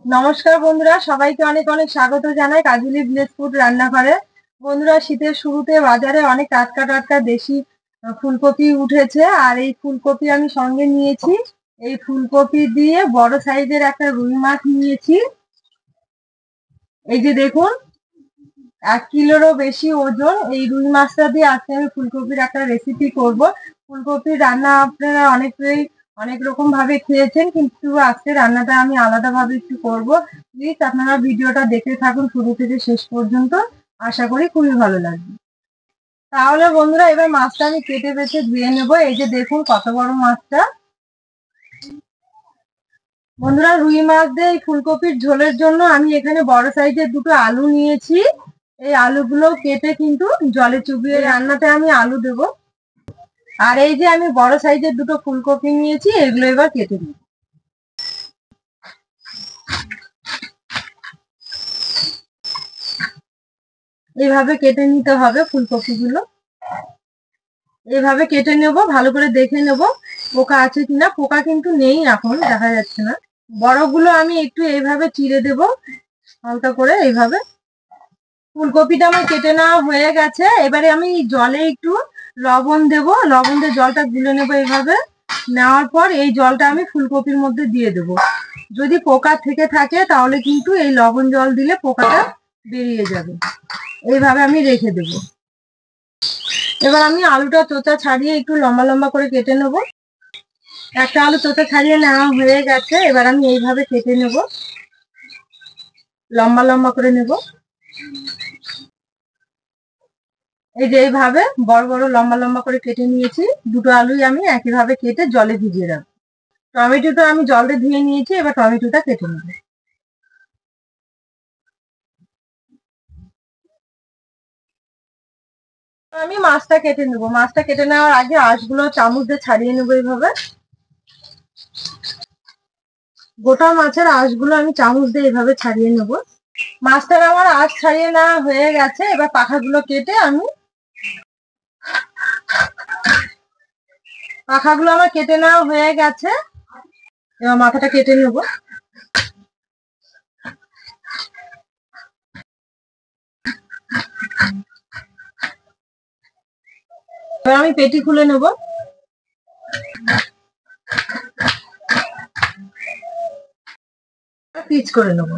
নমস্কার বন্ধুরা, সবাইকে অনেক অনেক স্বাগত জানাই কাজলি ভিলেজ ফুড রান্নাঘরে। বন্ধুরা, শীতের শুরুতে বাজারে অনেক টাটকা টাটকা দেশি ফুলকপি উঠেছে, আর এই ফুলকপি আমি সঙ্গে নিয়েছি। এই ফুলকপি দিয়ে বড় সাইজের একটা রুই মাছ নিয়েছি। এই যে দেখুন, 1 কিলোরও বেশি ওজন এই রুই মাছটা দিয়ে আজকে আমি ফুলকপির একটা রেসিপি করব। ফুলকপির রান্না আপনারা অনেক রকম ভাবে খেয়েছেন, কিন্তু আজকে রান্নাটা আমি আলাদা ভাবে একটু করব। প্লিজ আপনারা ভিডিওটা দেখতে থাকুন শুরু থেকে শেষ পর্যন্ত, আশা করি খুবই ভালো লাগবে। তাহলে বন্ধুরা, এবার মাছটা আমি কেটে বেছে ধুয়ে নেব। এই যে দেখুন কত বড় মাছটা। বন্ধুরা, রুই মাছ দিয়ে এই ফুলকপির ঝোলের জন্য আমি এখানে বড় সাইজের দুটো আলু নিয়েছি। এই আলুগুলো কেটে কিন্তু জলে চুবিয়ে রান্নাতে আমি আলু দেব। আর এই যে আমি বড় সাইজের দুটো ফুলকপি নিয়েছি, এগুলো এবার কেটে নিই। এইভাবে কেটে নিতে হবে ফুলকপিগুলো। এইভাবে কেটে নেব, ভালো করে দেখে নেব পোকা আছে কিনা। পোকা কিন্তু নেই, এখন দেখা যাচ্ছে না। বড়গুলো আমি একটু এইভাবে চিড়ে দেব হালকা করে। এইভাবে ফুলকপিটা আমার কেটে নেওয়া হয়ে গেছে। এবারে আমি জলে একটু লবণ দেব, লবণ দিয়ে জলটা গুলে নেবো। এইভাবে নেওয়ার পর এই জলটা আমি ফুলকপির মধ্যে দিয়ে দেব। যদি পোকা থেকে থাকে তাহলে কিন্তু এই লবণ জল দিলে পোকাটা বেরিয়ে যাবে। এইভাবে আমি রেখে দেব। এবার আমি আলুটা চোচা ছাড়িয়ে একটু লম্বা লম্বা করে কেটে নেব। একটা আলু চোচা ছাড়িয়ে নেওয়া হয়ে গেছে। এবার আমি এইভাবে কেটে নেব, লম্বা লম্বা করে নেব। এই যে এইভাবে বড় বড় লম্বা লম্বা করে কেটে নিয়েছি। দুটো আলুই আমি একইভাবে কেটে জলে ভিজিয়ে রাখবো। টমেটোটা আমি জলে ধুয়ে নিয়েছি, এবার টমেটোটা কেটে নেব। আমি মাছটা কেটে নেব। মাছটা কেটে নেওয়ার আগে আঁশগুলো চামচ দিয়ে ছাড়িয়ে নেবো। এইভাবে গোটা মাছের আঁশগুলো আমি চামচ দিয়ে এইভাবে ছাড়িয়ে নেব। মাছটার আমার আঁশ ছাড়িয়ে নেওয়া হয়ে গেছে। এবার পাখাগুলো কেটে আমি পাখাগুলো আমার কেটে নেওয়া হয়ে গেছে। এবার মাথাটা কেটে নেব। এবার আমি পেটি খুলে নেব। পিচ করে নেব।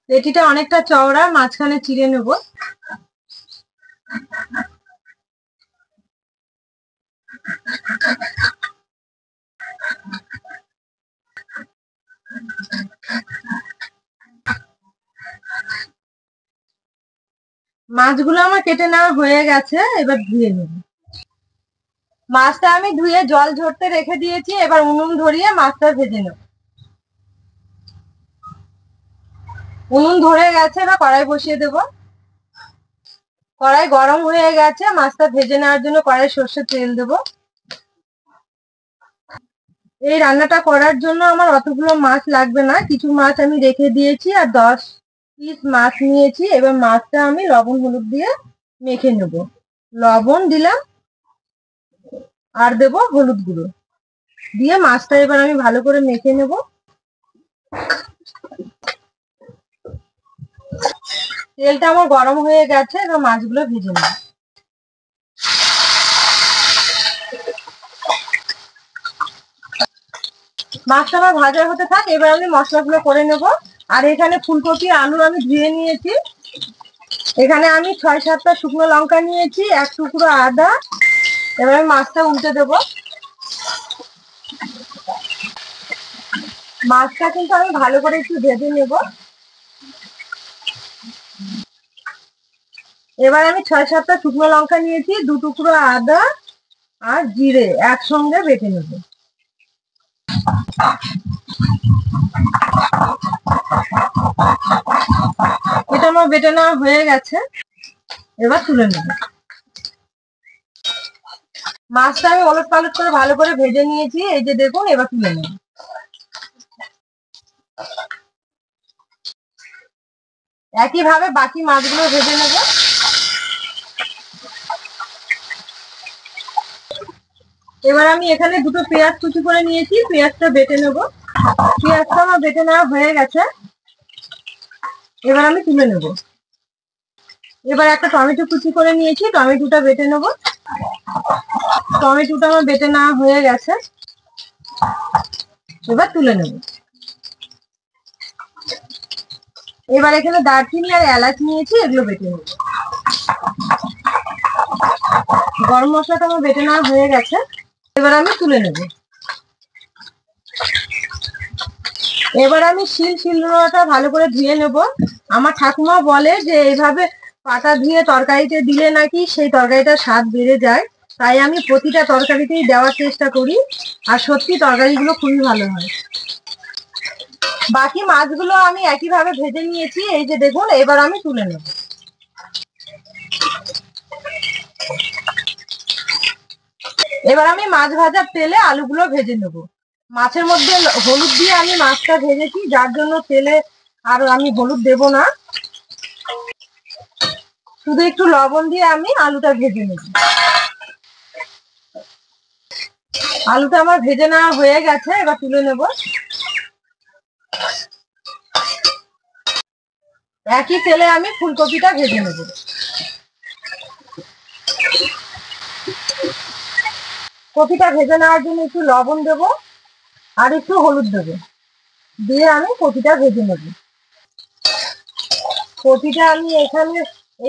পেটিটা অনেকটা চওড়া, মাঝখানে চিড়ে নেব। মাছগুলো আমার কেটে নেওয়া হয়ে গেছে। এবার ধুয়ে নেব। মাছটা আমি ধুয়ে জল ঝরতে রেখে দিয়েছি। এবার উনুন ধরিয়ে মাছটা ভেজে নেব। উনুন ধরে গেছে, এবার কড়াই বসিয়ে দেব। কড়াই গরম হয়ে গেছে। মাছটা ভেজে নেওয়ার জন্য কড়াই সর্ষের তেল দেব। এই রান্নাটা করার জন্য আমার অতগুলো মাছ লাগবে না, কিছু মাছ আমি রেখে দিয়েছি, আর 10 পিস মাছ নিয়েছি। এবার মাছটা আমি লবণ হলুদ দিয়ে মেখে নেব। লবণ দিলাম আর দেব হলুদ গুঁড়ো দিয়ে মাছটা এবার আমি ভালো করে মেখে নেব। তেলটা আমার গরম হয়ে গেছে। এবার মাছগুলো ভেজে নেব। মাছটা আমার ভাজা হতে থাক। এবার আমি মশলাগুলো করে নেব। আর এখানে ফুলকপি আলু আমি ধুয়ে নিয়েছি। এখানে আমি 6-7টা শুকনো লঙ্কা নিয়েছি, 1 টুকরো আদা। এবার আমি মাছটা উল্টে দেব। মাছটা কিন্তু আমি ভালো করে একটু ভেজে নেব। এবার আমি 6-7টা শুকনো লঙ্কা নিয়েছি, 2 টুকরো আদা আর জিরে একসঙ্গে বেটে নেব। এটা আমার বেটে নেওয়া হয়ে গেছে। এবার তুলে নেব। মাছটা আমি ওলট পালট করে ভালো করে ভেজে নিয়েছি, এই যে দেখুন। এবার তুলে নেব। একইভাবে বাকি মাছগুলো ভেজে নেব। এবার আমি এখানে দুটো পেঁয়াজ কুচি করে নিয়েছি, পেঁয়াজটা বেটে নেব। পেঁয়াজটা আমার বেটে নেওয়া হয়ে গেছে, এবার আমি তুলে নেব। এবার একটা টমেটো কুচি করে নিয়েছি, টমেটোটা বেটে নেব। টমেটোটা আমার বেটে নেওয়া হয়ে গেছে, এবার তুলে নেব। এবার এখানে দারচিনি আর এলাচ নিয়েছি, এগুলো বেটে নেব। গরম মশলাটা আমার বেটে নেওয়া হয়ে গেছে, এবার আমি তুলে নেব। এবার আমি শিলনোড়াটা ভালো করে ধুয়ে নেব। আমার ঠাকুমা বলে যে এইভাবে পাটা ধুয়ে তরকারিতে দিলে নাকি সেই তরকারিটার স্বাদ বেড়ে যায়, তাই আমি প্রতিটা তরকারিতেই দেওয়ার চেষ্টা করি, আর সত্যি তরকারিগুলো খুবই ভালো হয়। বাকি মাছগুলো আমি একইভাবে ভেজে নিয়েছি, এই যে দেখুন। এবার আমি তুলে নেব। এবার আমি মাছ ভাজার তেলে আলুগুলো ভেজে নেব। মাছের মধ্যে হলুদ দিয়ে আমি মাছটা ভেজেছি, যার জন্য তেলে আর আমি হলুদ দেব না, শুধু একটু লবণ দিয়ে আমি আলুটা ভেজে নেব। আলুটা আমার ভেজে নেওয়া হয়ে গেছে, এবার তুলে নেব। একই তেলে আমি ফুলকপিটা ভেজে নেব। কপিটা ভেজে নেওয়ার জন্য একটু লবণ দেব আর একটু হলুদ দেব, দিয়ে আমি কপিটা ভেজে নেব। কপিটা আমি এখানে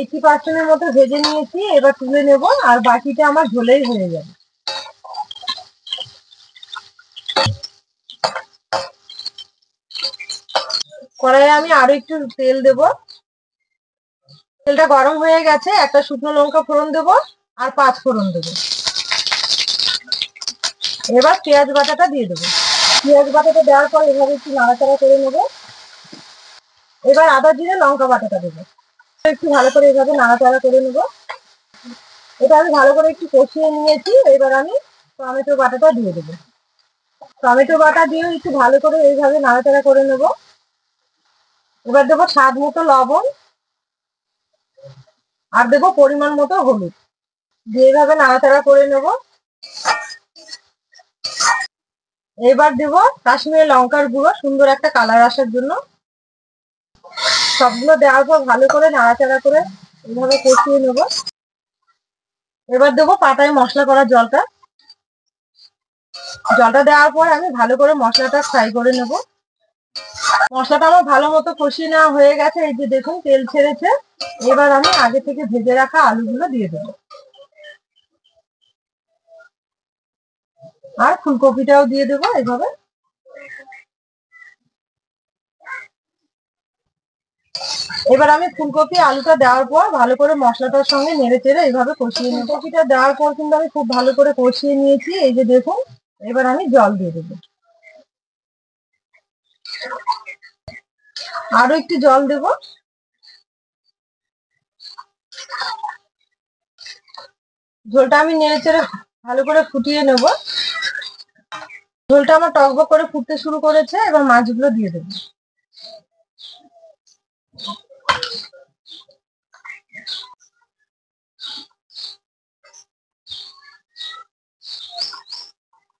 80% মতো ভেজে নিয়েছি, এবার তুলে নেব, আর বাকিটা আমার ঝোলেই হয়ে যাবে। কড়াইয়ে আমি আরো একটু তেল দেব। তেলটা গরম হয়ে গেছে, একটা শুকনো লঙ্কা ফোড়ন দেব আর 5 ফোড়ন দেব। এবার পেঁয়াজ বাটাটা দিয়ে দেবো। পেঁয়াজ বাটাটা দেওয়ার পর এভাবে একটু নাড়াচাড়া করে নেবো। এবার আদা জিরে লঙ্কা বাটাটা দেবো, একটু ভালো করে এভাবে নাড়াচাড়া করে নেবো। এটা আমি ভালো করে একটু কষিয়ে নিয়েছি, এবার আমি টমেটো বাটাটা দিয়ে দেবো। টমেটো বাটা দিয়েও একটু ভালো করে এইভাবে নাড়াচাড়া করে নেবো। এবার দেবো স্বাদ মতো লবণ আর দেবো পরিমাণ মতো হলুদ, দিয়ে এইভাবে নাড়াচাড়া করে নেবো। এবার দেবো কাশ্মীরি লঙ্কার গুঁড়ো, সুন্দর একটা কালার আসার জন্য। সবগুলো দেওয়ার পর ভালো করে নাড়াচাড়া করে এইভাবে কষিয়ে নেবো। এবার দেবো পাটায় মশলা করা জলটা। জলটা দেওয়ার পর আমি ভালো করে মশলাটা ফ্রাই করে নেব। মশলাটা আমার ভালো মতো কষিয়ে নেওয়া হয়ে গেছে, এই যে দেখুন তেল ছেড়েছে। এবার আমি আগে থেকে ভেজে রাখা আলুগুলো দিয়ে দেবো, আর ফুলকপিটাও দিয়ে দেবো এইভাবে। এবার আমি ফুলকপি আলুটা দেওয়ার পর ভালো করে মশলাটার সঙ্গে নেড়ে চেড়ে এইভাবে কষিয়ে নেব। ফুলকপিটা দেওয়ার পর কিন্তু আমি খুব ভালো করে কষিয়ে নিয়েছি, এই যে দেখুন। এবার আমি জল দিয়ে দেবো, আরো একটু জল দেবো। ঝোলটা আমি নেড়ে চেড়ে ভালো করে ফুটিয়ে নেব। ঝোলটা আমার টকবক করে ফুটতে শুরু করেছে, এবার মাছগুলো দিয়ে দেবো।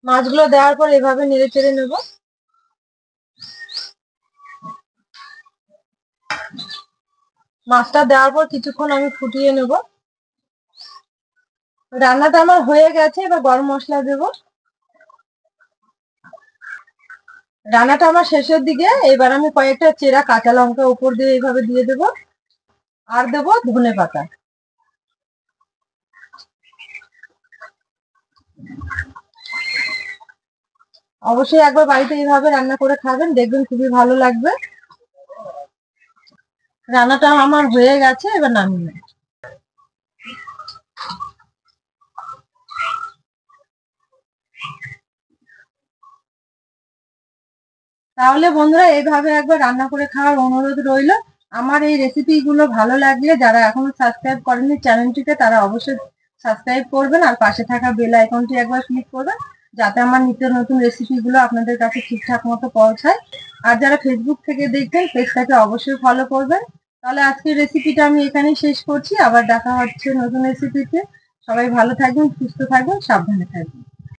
মাছগুলো দেওয়ার পর এভাবে নেড়ে চেড়ে নেব। মাছটা দেওয়ার পর কিছুক্ষণ আমি ফুটিয়ে নেব। রান্নাটা আমার হয়ে গেছে, এবার গরম মশলা দেব। রান্নাটা আমার শেষের দিকে, এবার আমি কয়েকটা চেরা কাঁচা লঙ্কা উপর দিয়ে এইভাবে দিয়ে দেব, আর দেব ধনে পাতা। অবশ্যই একবার বাড়িতে এইভাবে রান্না করে খাবেন, দেখবেন খুবই ভালো লাগবে। রান্নাটা আমার হয়ে গেছে, এবার নামিয়ে নেব। তাহলে বন্ধুরা এইভাবে একবার রান্না করে খাওয়ার অনুরোধ রইল। আমার এই রেসিপি গুলো ভালো লাগলে যারা এখনো সাবস্ক্রাইব করেনি চ্যানেলটিকে, তারা অবশ্যই সাবস্ক্রাইব করবেন আর পাশে থাকা বেল আইকনটি একবার ক্লিক করবেন, যাতে আমার নিত্য নতুন রেসিপিগুলো আপনাদের কাছে ঠিকঠাক মতো পৌঁছায়। আর যারা ফেসবুক থেকে দেখবেন, পেজটাকে অবশ্যই ফলো করবেন। তাহলে আজকের রেসিপিটা আমি এখানেই শেষ করছি, আবার দেখা হচ্ছে নতুন রেসিপিতে। সবাই ভালো থাকবেন, সুস্থ থাকবেন, সাবধানে থাকবেন।